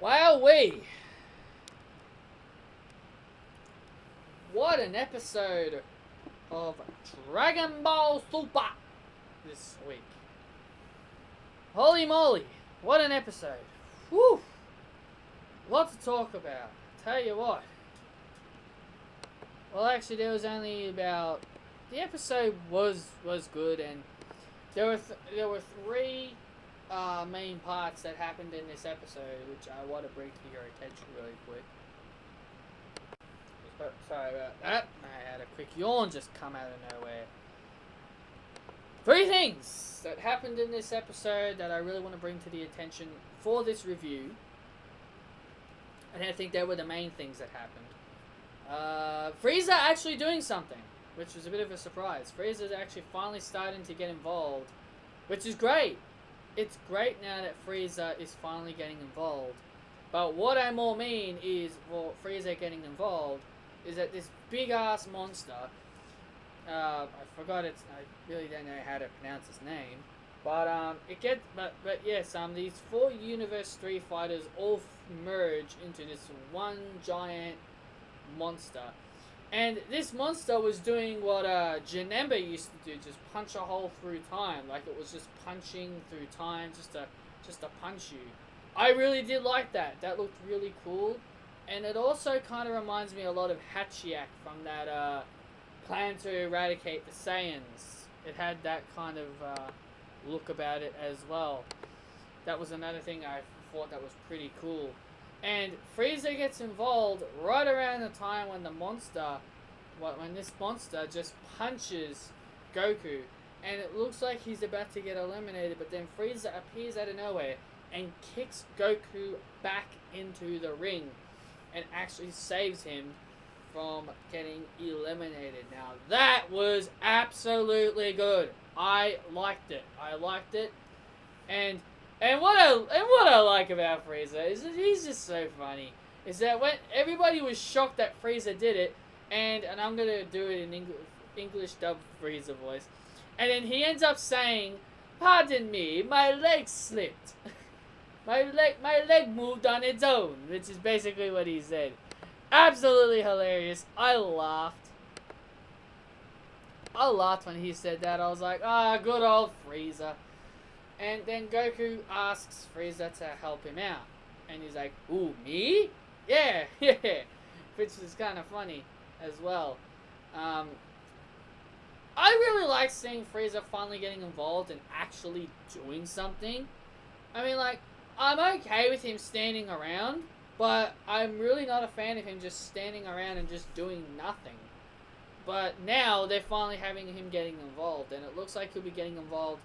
Wowee! What an episode of Dragon Ball Super this week. Holy moly, what an episode. Whew! Lot to talk about. Tell you what. Well, actually, there was only about... The episode was good, and there were three main parts that happened in this episode, which I want to bring to your attention really quick. Sorry about that. I had a quick yawn just come out of nowhere. Three things that happened in this episode that I really want to bring to the attention for this review. And I think they were the main things that happened. Frieza actually doing something, which was a bit of a surprise. Frieza's actually finally starting to get involved, which is great. It's great now that Frieza is finally getting involved. But what I more mean is, for Frieza getting involved, is that this big-ass monster, I forgot its, I really don't know how to pronounce his name, but yes, these 4 Universe 3 fighters all merge into this one giant monster. And this monster was doing what Janaury used to do, just punch a hole through time, like it was just punching through time just to punch you. I really did like that. That looked really cool. And it also kind of reminds me a lot of Hachiak from that plan to eradicate the Saiyans. It had that kind of look about it as well. That was another thing I thought that was pretty cool. And Frieza gets involved right around the time when when this monster just punches Goku. And it looks like he's about to get eliminated, but then Frieza appears out of nowhere and kicks Goku back into the ring. And actually saves him from getting eliminated. Now that was absolutely good. I liked it. And what I like about Frieza is that he's just so funny. Is that when everybody was shocked that Frieza did it, and I'm gonna do it in English dub Frieza voice, and then he ends up saying, "Pardon me, my leg slipped." My leg moved on its own, which is basically what he said. Absolutely hilarious. I laughed when he said that. I was like, good old Frieza. And then Goku asks Frieza to help him out. And he's like, ooh, me? Yeah, yeah. Which is kind of funny as well. I really like seeing Frieza finally getting involved and actually doing something. I mean, like, I'm okay with him standing around, but I'm really not a fan of him just standing around and just doing nothing. But now they're finally having him getting involved, and it looks like he'll be getting involved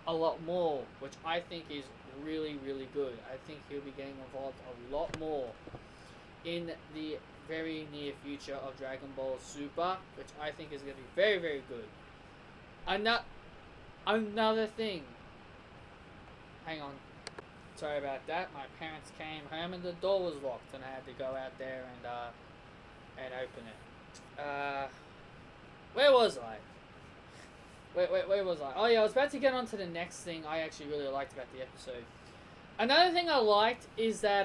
a lot more, which I think is really, really good. I think he'll be getting involved a lot more in the very near future of Dragon Ball Super, which I think is going to be very, very good. Another thing. Hang on. Sorry about that. My parents came home and the door was locked, and I had to go out there and open it. Where was I? Where was I? Oh yeah, I was about to get on to the next thing I actually really liked about the episode. Another thing I liked is that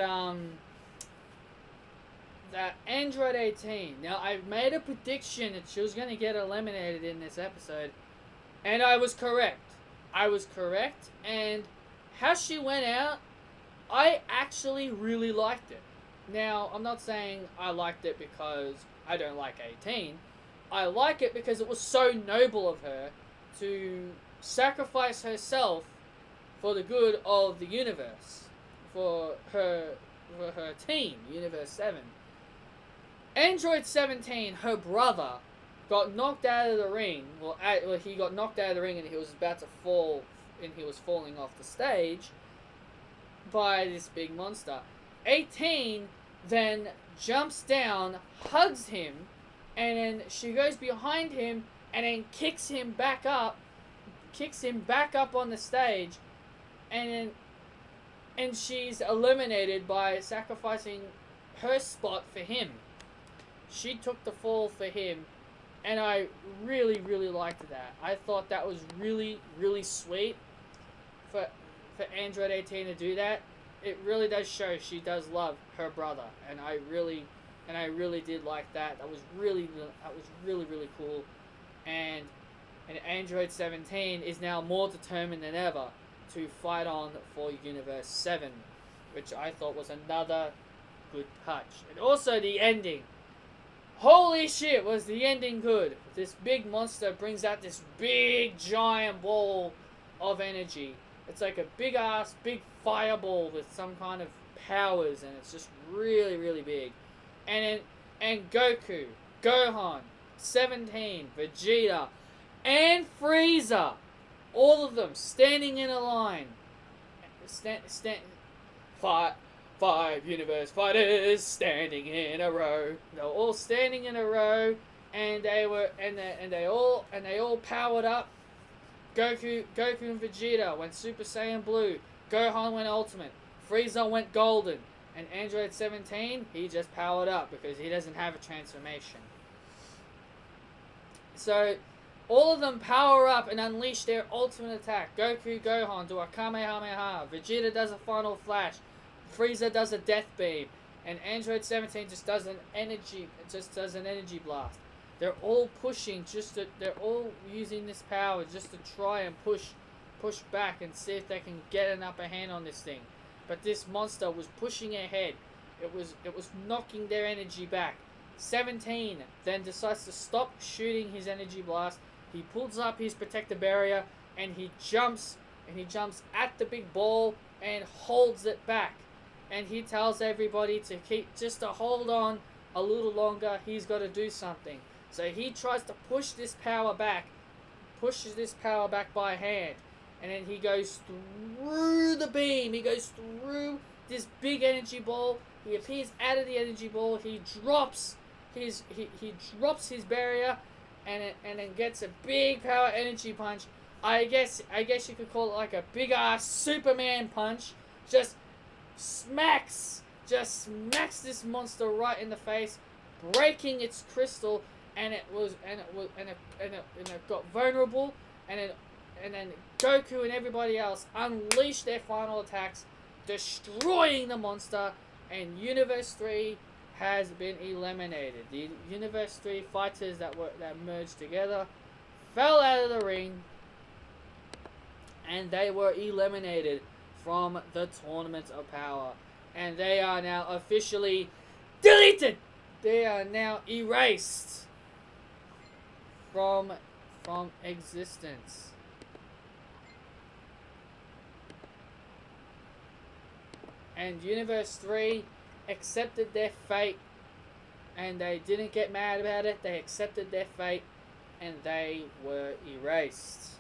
that Android 18. Now I made a prediction that she was gonna get eliminated in this episode, and I was correct. And how she went out, I actually really liked it. Now, I'm not saying I liked it because I don't like 18. I like it because it was so noble of her to sacrifice herself for the good of the universe. For her team, Universe 7. Android 17, her brother, got knocked out of the ring. Well, he got knocked out of the ring and he was about to fall, and he was falling off the stage by this big monster. 18 then jumps down, hugs him, and then she goes behind him and then kicks him back up on the stage, and she's eliminated by sacrificing her spot for him. She took the fall for him, and I really, really liked that. I thought that was really, really sweet for Android 18 to do that. it really does show she does love her brother, and I really did like that. That was really really cool, and Android 17 is now more determined than ever to fight on for Universe 7, which I thought was another good touch. And also the ending. Holy shit, was the ending good. This big monster brings out this big giant ball of energy. It's like a big fireball with some kind of powers, and it's just really, really big. And Goku, Gohan, 17, Vegeta, and Frieza, all of them standing in a line. Five universe fighters standing in a row. They're all standing in a row, and they all powered up. Goku and Vegeta went Super Saiyan Blue. Gohan went Ultimate. Frieza went Golden. And Android 17, he just powered up because he doesn't have a transformation. So, all of them power up and unleash their ultimate attack. Goku, Gohan do a Kamehameha. Vegeta does a Final Flash. Frieza does a Death Beam. And Android 17 just does an energy blast. They're all pushing, they're all using this power just to try and push back and see if they can get an upper hand on this thing. But this monster was pushing ahead. It was knocking their energy back. 17 then decides to stop shooting his energy blast. He pulls up his protector barrier and he jumps at the big ball and holds it back. And he tells everybody to to hold on a little longer. He's got to do something. So he tries to pushes this power back by hand. And then he goes through the beam. He goes through this big energy ball. He appears out of the energy ball. He drops his barrier, and then gets a big power energy punch. I guess you could call it like a big ass Superman punch. Just smacks this monster right in the face, breaking its crystal, and it got vulnerable, and then Goku and everybody else unleashed their final attacks, destroying the monster, and Universe 3 has been eliminated. The Universe 3 fighters that merged together fell out of the ring, and they were eliminated from the Tournament of Power, and they are now officially deleted. They are now erased from existence. And Universe 3 accepted their fate, and they didn't get mad about it. They accepted their fate, and they were erased.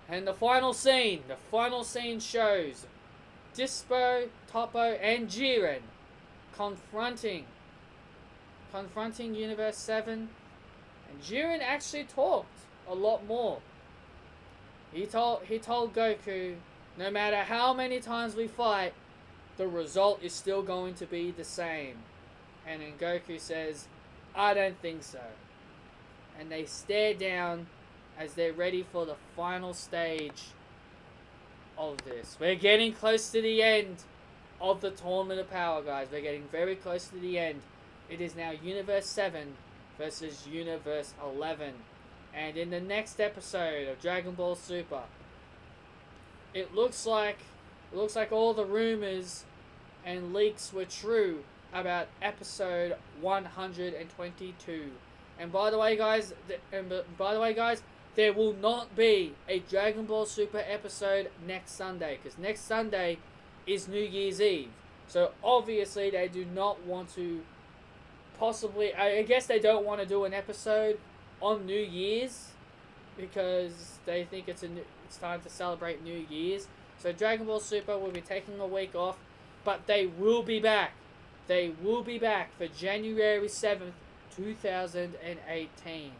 And the final scene shows Dispo, Topo, and Jiren confronting Universe 7, and Jiren actually talked a lot more. He told Goku, no matter how many times we fight, the result is still going to be the same. And then Goku says, I don't think so. And they stare down as they're ready for the final stage of this. We're getting close to the end of the Tournament of Power, guys. We're getting very close to the end. It is now Universe 7 versus Universe 11. And in the next episode of Dragon Ball Super, it looks like all the rumors and leaks were true about episode 122. And by the way, guys, there will not be a Dragon Ball Super episode next Sunday, because next Sunday is New Year's Eve. So obviously they do not want to I guess they don't want to do an episode on New Year's, because they think it's time to celebrate New Year's. So Dragon Ball Super will be taking a week off, but they will be back. They will be back for January 7th, 2018.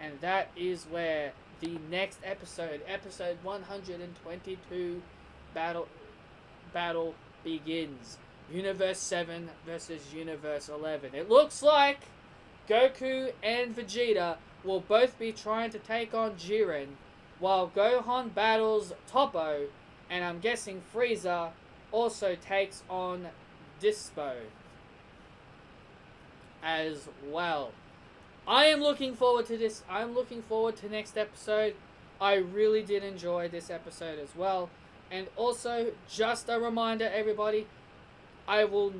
And that is where the next episode 122, battle begins. Universe 7 versus Universe 11. It looks like Goku and Vegeta will both be trying to take on Jiren, while Gohan battles Toppo, And I'm guessing Frieza also takes on Dispo as well. I am looking forward to this. I'm looking forward to next episode. I really did enjoy this episode as well. And also, just a reminder, everybody, I will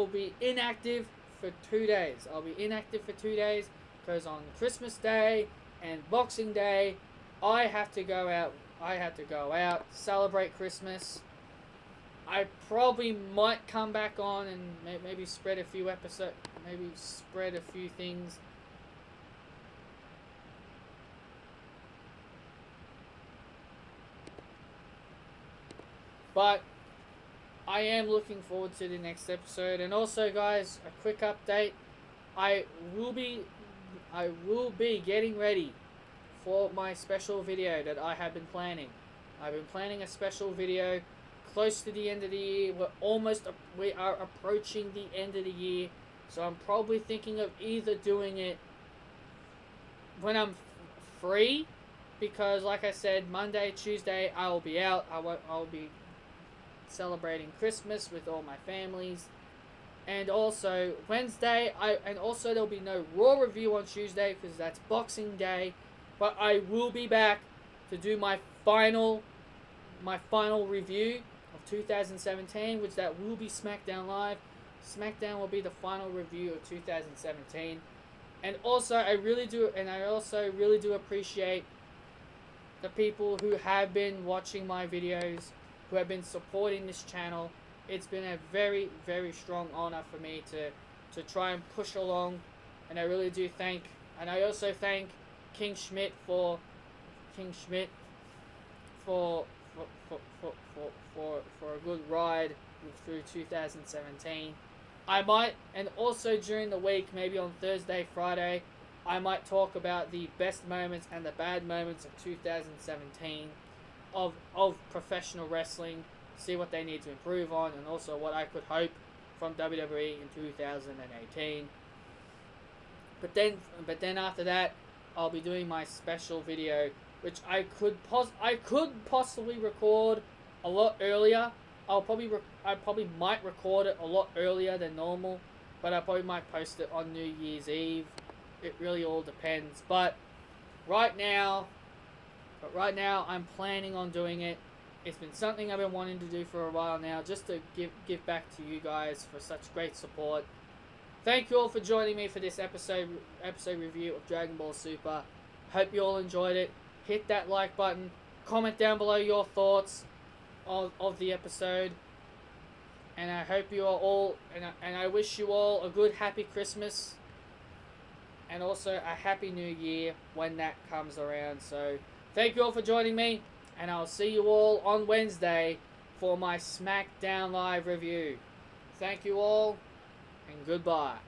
be inactive for 2 days. I'll be inactive for 2 days because on Christmas Day and Boxing Day, I have to go out. Celebrate Christmas. I probably might come back on and maybe spread a few episodes, maybe spread a few things. But I am looking forward to the next episode. And also, guys, a quick update. I will be getting ready for my special video that I have been planning. I've been planning a special video close to the end of the year. We are approaching the end of the year. So I'm probably thinking of either doing it when I'm free, because like I said, Monday, Tuesday, I will be out. I'll be celebrating Christmas with all my families. And also Wednesday, there'll be no Raw review on Tuesday because that's Boxing Day. But I will be back to do my final review of 2017, which that will be SmackDown Live. SmackDown will be the final review of 2017. And also, I really do appreciate the people who have been watching my videos, who have been supporting this channel. It's been a very, very strong honor for me to try and push along, and I really do thank. And I also thank King Schmidt for a good ride through 2017. I might, and also during the week, maybe on Thursday, Friday, I might talk about the best moments and the bad moments of 2017 of professional wrestling, see what they need to improve on, and also what I could hope from WWE in 2018. But then after that, I'll be doing my special video, which I could possibly record a lot earlier. I probably might record it a lot earlier than normal, but I probably might post it on New Year's Eve. It really all depends. But right now I'm planning on doing it. It's been something I've been wanting to do for a while now, just to give back to you guys for such great support. Thank you all for joining me for this episode review of Dragon Ball Super. Hope you all enjoyed it. Hit that like button. Comment down below your thoughts of the episode. And I hope you are all, and I wish you all a good, happy Christmas. And also a happy New Year when that comes around. So, thank you all for joining me. And I'll see you all on Wednesday for my SmackDown Live review. Thank you all, and goodbye.